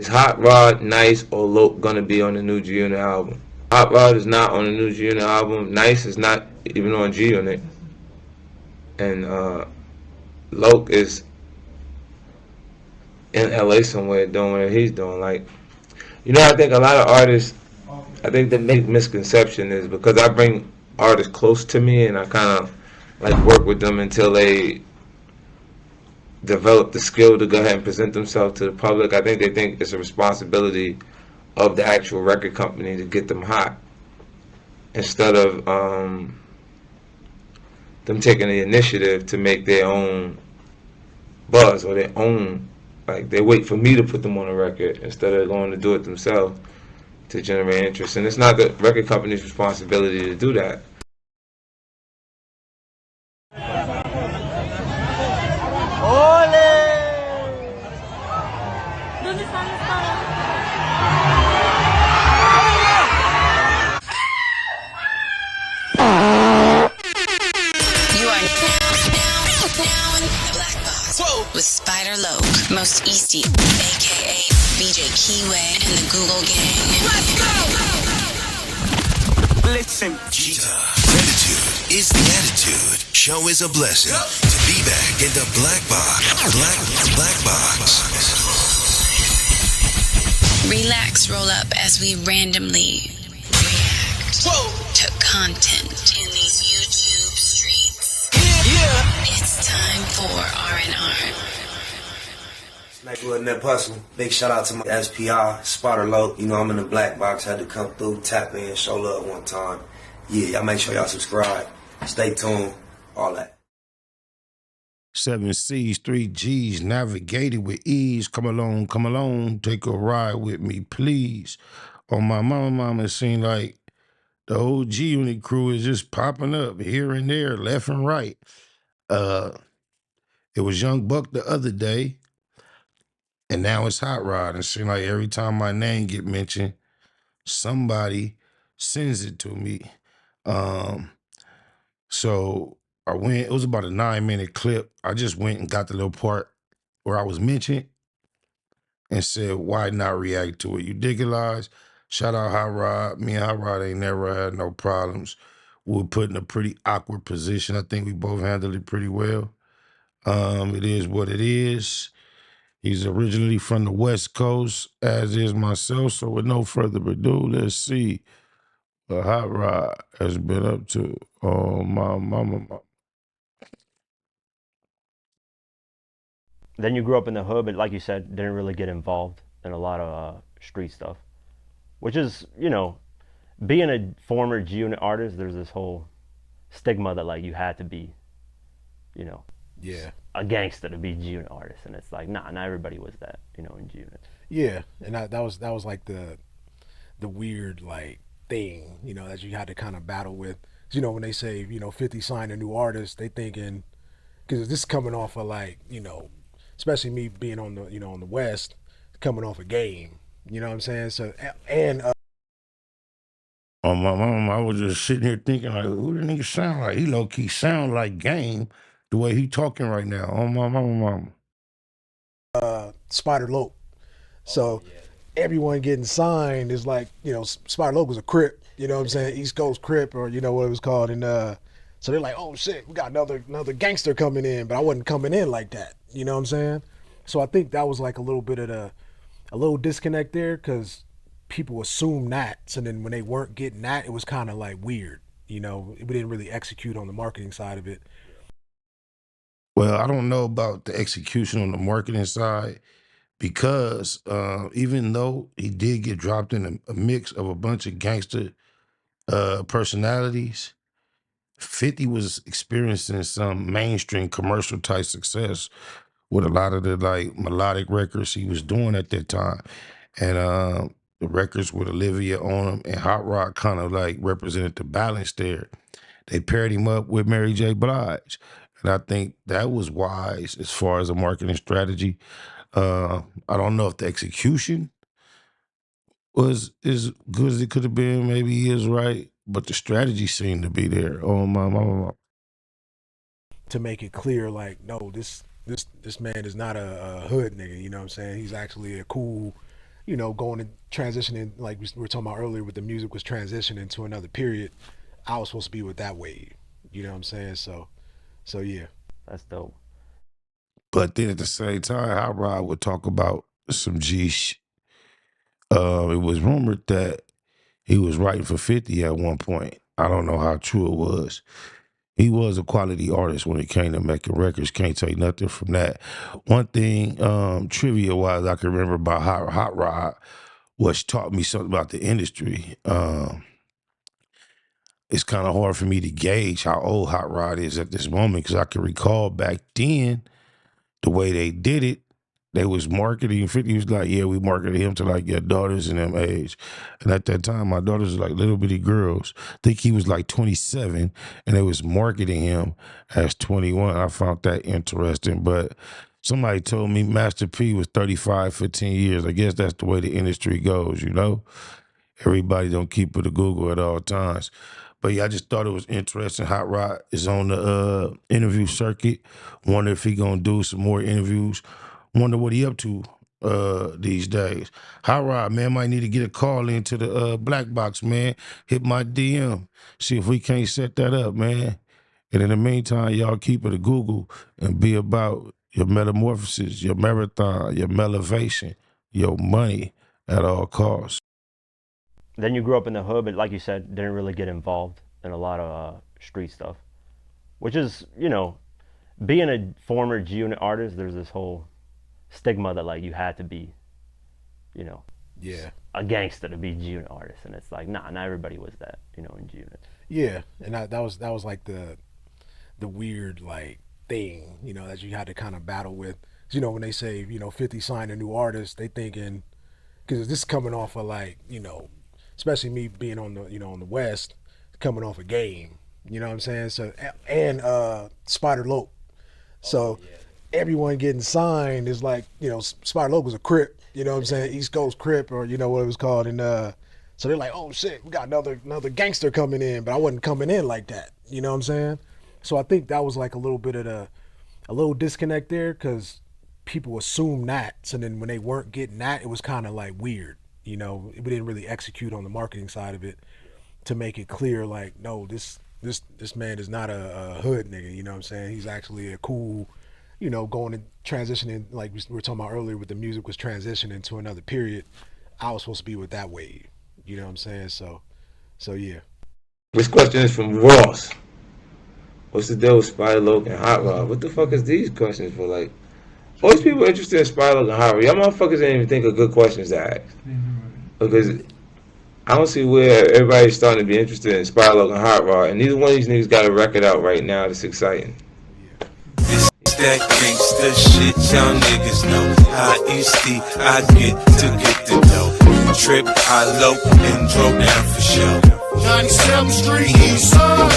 Is Hot Rod, Nice, or Loke gonna be on the new G Unit album? Hot Rod is not on the new G Unit album. Nice is not even on G Unit, and Loke is in LA somewhere doing what he's doing. Like, I think a lot of artists, I think the big misconception is because I bring artists close to me and I kind of like work with them until they develop the skill to go ahead and present themselves to the public. I think they think it's a responsibility of the actual record company to get them hot instead of them taking the initiative to make their own buzz or their own. Like they wait for me to put them on a record instead of going to do it themselves to generate interest. And it's not the record company's responsibility to do that. You are now in the Black Box with Spider Loke, Most Easty, aka BJ Keyway, and the Google Gang. Let's go! Listen, Gita, gratitude is the attitude. Show is a blessing. To be back in the Black Box. Black Box. Relax, roll up as we randomly react to content in these YouTube streets. Yeah. It's time for R&R. Like with Nip Hustle. Big shout out to my SPI, Spotter Low. I'm in the Black Box, had to come through, tap in, show love one time. Yeah, y'all make sure y'all subscribe. Stay tuned, all that. 7 C's, 3 G's, navigated with ease. Come along, take a ride with me, please. On my mama, it seemed like the whole G Unit crew is just popping up here and there, left and right. It was Young Buck the other day, and now it's Hot Rod. And it seems like every time my name get mentioned, somebody sends it to me. So I went, it was about a 9-minute clip. I just went and got the little part where I was mentioned and said, why not react to it? You dig it, Lies? Shout out Hot Rod. Me and Hot Rod ain't never had no problems. We were put in a pretty awkward position. I think we both handled it pretty well. It is what it is. He's originally from the West Coast, as is myself. So with no further ado, let's see what Hot Rod has been up to. Oh, my mama. Then you grew up in the hood, but like you said, didn't really get involved in a lot of street stuff. Which is, being a former G Unit artist, there's this whole stigma that like you had to be, Yeah. a gangster to be G Unit artist, and it's like, nah, not everybody was that, in G Unit. Yeah, and that was like the weird like thing, that you had to kind of battle with. When they say, 50 signed a new artist, they thinking, because this is coming off of like, especially me being on the, on the West, coming off a Game. You know what I'm saying? So, and Oh, my mama, I was just sitting here thinking, like, who the nigga sound like? He low-key sound like Game the way he talking right now. Oh, my mama. Spider Loke. So everyone getting signed is like, Spider Loke was a Crip, you know what I'm saying? East Coast Crip, or what it was called. And so they're like, oh shit, we got another gangster coming in, but I wasn't coming in like that. You know what I'm saying? So I think that was like a little bit of a little disconnect there, because people assumed that. So then when they weren't getting that, it was kind of like weird. We didn't really execute on the marketing side of it. Well, I don't know about the execution on the marketing side, because even though he did get dropped in a mix of a bunch of gangster personalities, 50 was experiencing some mainstream commercial type success with a lot of the like melodic records he was doing at that time. And the records with Olivia on them and Hot Rock kind of like represented the balance there. They paired him up with Mary J. Blige. And I think that was wise as far as a marketing strategy. I don't know if the execution was as good as it could have been. Maybe he is right, but the strategy seemed to be there. Oh my. To make it clear, like, no, this man is not a hood nigga. You know what I'm saying? He's actually a cool, going and transitioning, like we were talking about earlier, with the music was transitioning to another period. I was supposed to be with that wave. You know what I'm saying? So yeah. That's dope. But then at the same time, Hot Rod would talk about some it was rumored that he was writing for 50 at one point. I don't know how true it was. He was a quality artist when it came to making records. Can't take nothing from that. One thing, trivia-wise, I can remember about Hot Rod, which taught me something about the industry. It's kind of hard for me to gauge how old Hot Rod is at this moment because I can recall back then the way they did it. They was marketing 50. He was like, yeah, we marketed him to like your daughters in them age. And at that time, my daughters were like little bitty girls. I think he was like 27 and they was marketing him as 21. I found that interesting. But somebody told me Master P was 35 for 10 years. I guess that's the way the industry goes, you know? Everybody don't keep it a Google at all times. But yeah, I just thought it was interesting. Hot Rod is on the interview circuit. Wonder if he gonna do some more interviews. Wonder what he up to these days. Hot Rod, man, might need to get a call into the Black Box, man. Hit my DM. See if we can't set that up, man. And in the meantime, y'all keep it a Google and be about your metamorphosis, your marathon, your melevation, your money at all costs. Then you grew up in the hood, but like you said, didn't really get involved in a lot of street stuff. Which is, being a former G-Unit artist, there's this whole stigma that like you had to be, Yeah. a gangster to be G-Unit artist, and it's like, nah, not everybody was that, in G-Unit. Yeah, and that was like the weird like thing, that you had to kind of battle with. When they say 50 signed a new artist, they thinking, because this is coming off of like especially me being on the on the West, coming off a Game, you know what I'm saying? So and Spider Loc, so everyone getting signed is like Spider Loc was a Crip, you know what I'm saying? East Coast Crip, or what it was called, and so they're like, oh shit, we got another gangster coming in, but I wasn't coming in like that, you know what I'm saying? So I think that was like a little bit of a little disconnect there, because people assume that, so then when they weren't getting that, it was kind of like weird. We didn't really execute on the marketing side of it to make it clear, like, no, this man is not a hood nigga, you know what I'm saying? He's actually a cool, going and transitioning, like we were talking about earlier, with the music was transitioning to another period. I was supposed to be with that wave, you know what I'm saying? So yeah. This question is from Ross. What's the deal with Spider Loc and Hot Rod? What the fuck is these questions for? Like, all these people interested in Spider Loc and Hot Rod. Y'all motherfuckers didn't even think of good questions to ask. Because I don't see where everybody's starting to be interested in Spider Loc and Hot Rod, and neither one of these niggas got a record out right now that's exciting. This that gangsta shit, y'all niggas know how easy I get the dough. Trip, I low and drove down for show. 97th Street, East Side.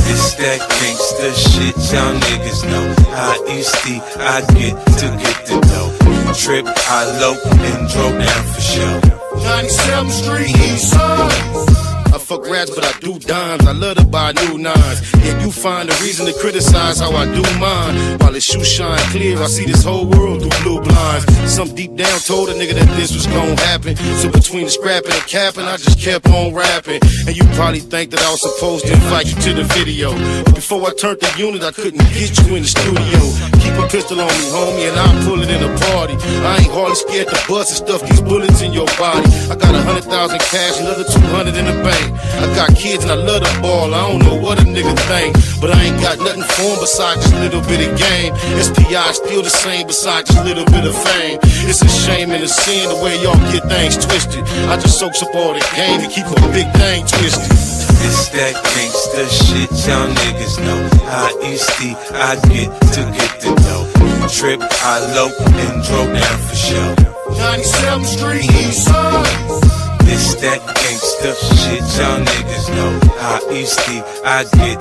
This that gangsta shit, y'all niggas know how easy I get the dough. Trip, I low and drove down for show. 97th Street, East Side. I fuck rats, but I do dimes. I love to buy new nines. Yet you find a reason to criticize how I do mine. While his shoes shine clear, I see this whole world through blue blinds. Some deep down told a nigga that this was gonna happen. So between the scrapping and capping, I just kept on rapping. And you probably think that I was supposed to invite you to the video. But before I turned the unit, I couldn't get you in the studio. Keep a pistol on me, homie, and I'll pull it in a party. I ain't hardly scared to bust and stuff these bullets in your body. I got 100,000 cash, another 200 in the bank. I got kids and I love the ball. I don't know what a nigga think, but I ain't got nothing for him besides just a little bit of game. SPI still the same besides just a little bit of fame. It's a shame and a sin the way y'all get things twisted. I just soaks up all the game and keep a big thing twisted. It's that gangsta shit, y'all niggas know how easy I get the dough. Trip, I low and drove down for show. 97th Street, East Side. This that gangsta shit, y'all niggas know how easy I get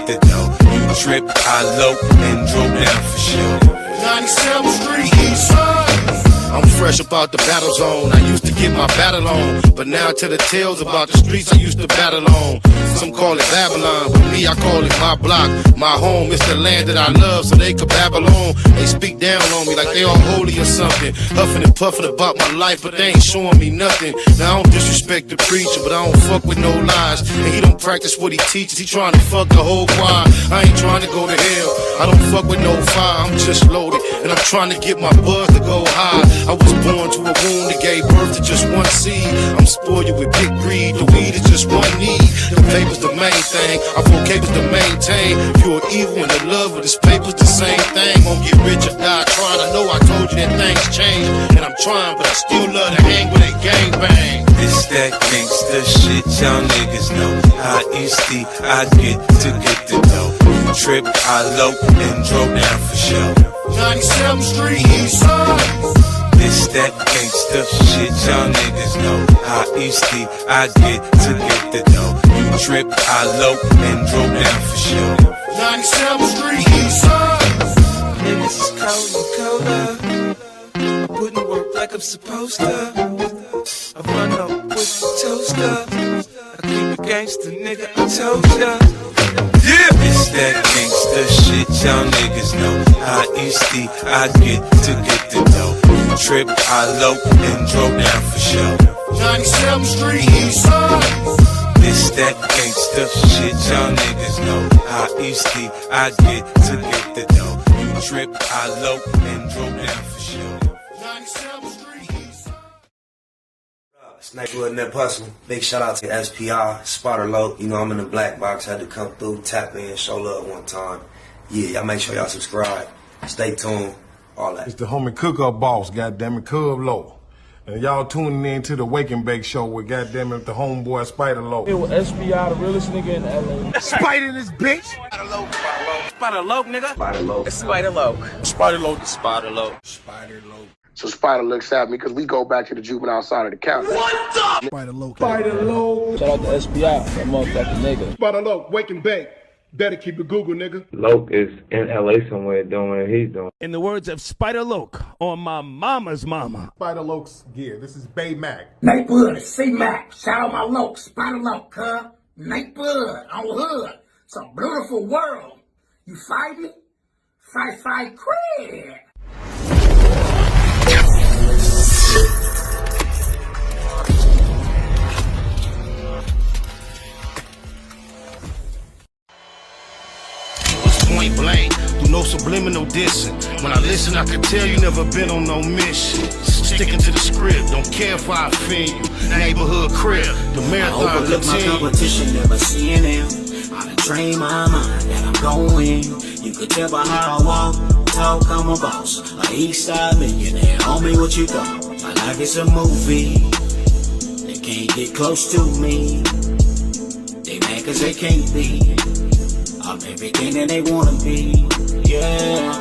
the dough. You trip, I low and drove down for show. 97th Street, East Side. I'm fresh about the battle zone. I used to get my battle on, but now to the tales about the streets I used to battle on. Some call it Babylon, but me, I call it my block, my home. It's the land that I love, so they could babble on. They speak down on me like they all holy or something. Huffing and puffing about my life, but they ain't showing me nothing. Now I don't disrespect the preacher, but I don't fuck with no lies. And he don't practice what he teaches, he trying to fuck the whole choir. I ain't trying to go to hell, I don't fuck with no fire. I'm just loaded, and I'm trying to get my buzz to go high. I was born to a wound that gave birth to just one seed. I'm spoiled with big greed, the weed is just one need. The paper's the main thing, I four capers to maintain. Pure evil and the love of this paper's the same thing. Won't get rich or die trying. I know I told you that things change, and I'm trying, but I still love to hang with a gangbang. This that gangsta shit, y'all niggas know how easy I get the dough. Trip, I low and drove down for show. 97th Street, East Side. This that gangsta shit, y'all niggas know how easy I get the dough. You trip, I low and drove down for show. 97th Street, East Side. Niggas is cold and colder. Wouldn't work like I'm supposed to. I run up with the toaster. I keep a gangster, nigga, I told ya. Yeah, it's that gangsta shit, y'all niggas know how easy I get the dough. Trip, I low and drove down for show. 97th Street, East Side. This that gangsta shit, y'all niggas know how easy I get the dough. You trip, I low and drove down for show. 97th Street, East Side. Snakewood and that hustle. Big shout out to SPI, Spotter Low. You know I'm in the black box, had to come through, tap in, show love one time. Yeah, y'all make sure y'all subscribe. Stay tuned, all that. It's the homie cook-up boss, goddammit, Cub Low. And y'all tuning in to the Wake and Bake Show with goddammit the homeboy Spider Low. It was SPI, the realest nigga in LA. Spider this bitch! Spider Low, nigga. Spider Low. It's Spider Low. Spider Low. Spider Low. Spider Low. So Spider looks at me because we go back to the juvenile side of the county. What the? Spider Low. Spider Low. Shout out to SPI, that motherfucking nigga. Spider Low, Wake and Bake. Better keep it Google, nigga. Loke is in LA somewhere doing what he's doing. In the words of Spider Loke on my mama's mama. Spider Loke's gear. This is Bay Mac. Nate Bud, C-Mac. Shout out my Loke, Spider Loke, huh? Nate Bud, on hood. It's a beautiful world. You fight me? Fight, crib. Point blank, through no subliminal dissing. When I listen, I can tell you never been on no mission. Sticking to the script, don't care if I offend you. Neighborhood crib, the marathon I overlook my continue. competition, never seeing them. I done trained my mind that I'm going. You could tell by how I walk, talk, I'm a boss. A east side millionaire, homie, what you thought? My life is a movie. They can't get close to me. They mad cause they can't be. I'm everything that they wanna be, yeah.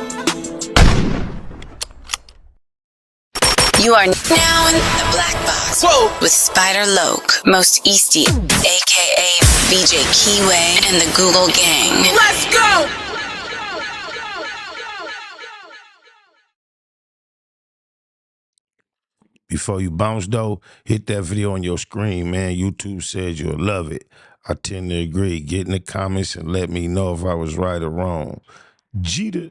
You are now in the black box. Whoa. With Spider Loke, Most Easty, aka VJ Keyway, and the Google Gang. Let's go! Before you bounce though, hit that video on your screen, man. YouTube says you'll love it. I tend to agree. Get in the comments and let me know if I was right or wrong. Jeter.